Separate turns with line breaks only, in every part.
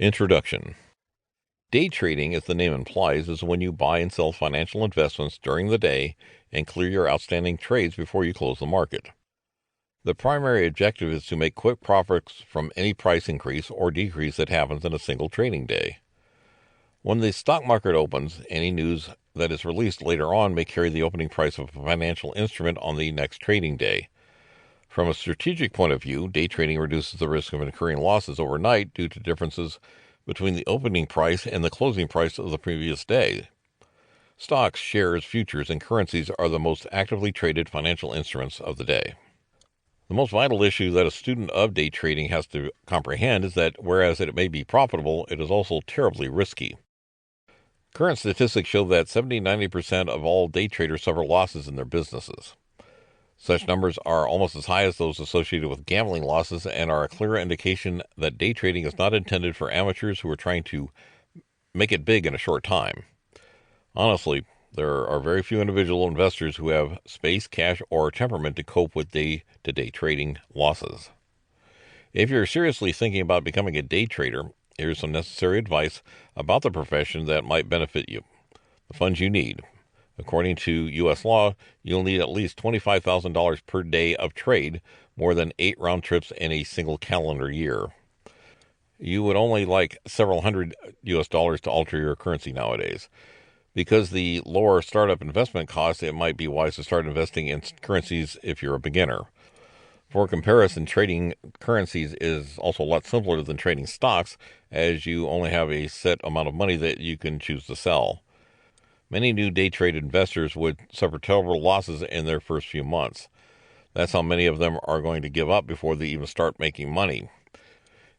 Introduction. Day trading, as the name implies, is when you buy and sell financial investments during the day and clear your outstanding trades before you close the market. The primary objective is to make quick profits from any price increase or decrease that happens in a single trading day. When the stock market opens, any news that is released later on may carry the opening price of a financial instrument on the next trading day. From a strategic point of view, day trading reduces the risk of incurring losses overnight due to differences between the opening price and the closing price of the previous day. Stocks, shares, futures, and currencies are the most actively traded financial instruments of the day. The most vital issue that a student of day trading has to comprehend is that whereas it may be profitable, it is also terribly risky. Current statistics show that 70-90% of all day traders suffer losses in their businesses. Such numbers are almost as high as those associated with gambling losses and are a clear indication that day trading is not intended for amateurs who are trying to make it big in a short time. Honestly, there are very few individual investors who have space, cash, or temperament to cope with day-to-day trading losses. If you're seriously thinking about becoming a day trader, here's some necessary advice about the profession that might benefit you. The funds you need. According to U.S. law, you'll need at least $25,000 per day of trade, more than 8 round trips in a single calendar year. You would only like several hundred U.S. dollars to alter your currency nowadays. Because the lower startup investment costs, it might be wise to start investing in currencies if you're a beginner. For comparison, trading currencies is also a lot simpler than trading stocks, as you only have a set amount of money that you can choose to sell. Many new day trade investors would suffer terrible losses in their first few months. That's how many of them are going to give up before they even start making money.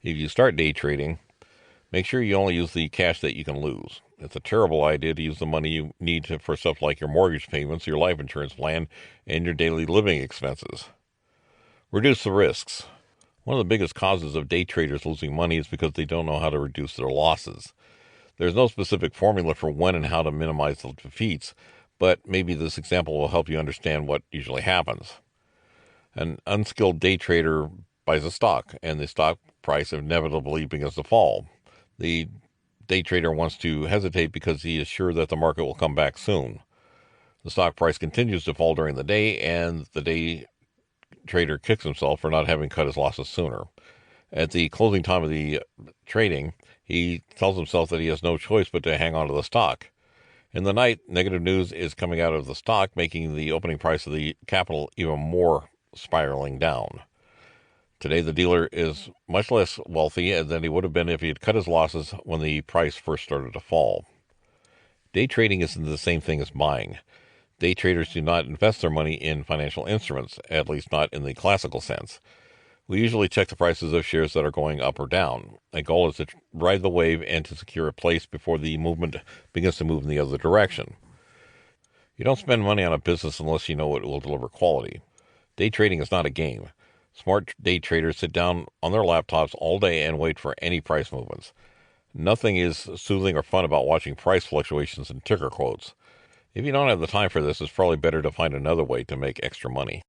If you start day trading, make sure you only use the cash that you can lose. It's a terrible idea to use the money you need for stuff like your mortgage payments, your life insurance plan, and your daily living expenses. Reduce the risks. One of the biggest causes of day traders losing money is because they don't know how to reduce their losses. There's no specific formula for when and how to minimize the defeats, but maybe this example will help you understand what usually happens. An unskilled day trader buys a stock, and the stock price inevitably begins to fall. The day trader wants to hesitate because he is sure that the market will come back soon. The stock price continues to fall during the day, and the day trader kicks himself for not having cut his losses sooner. At the closing time of the trading, he tells himself that he has no choice but to hang on to the stock. In the night, negative news is coming out of the stock, making the opening price of the capital even more spiraling down. Today, the dealer is much less wealthy than he would have been if he had cut his losses when the price first started to fall. Day trading isn't the same thing as buying. Day traders do not invest their money in financial instruments, at least not in the classical sense. We usually check the prices of shares that are going up or down. The goal is to ride the wave and to secure a place before the movement begins to move in the other direction. You don't spend money on a business unless you know it will deliver quality. Day trading is not a game. Smart day traders sit down on their laptops all day and wait for any price movements. Nothing is soothing or fun about watching price fluctuations and ticker quotes. If you don't have the time for this, it's probably better to find another way to make extra money.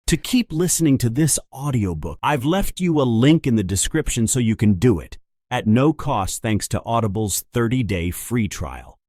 To keep listening to this audiobook, I've left you a link in the description so you can do it at no cost thanks to Audible's 30-day free trial.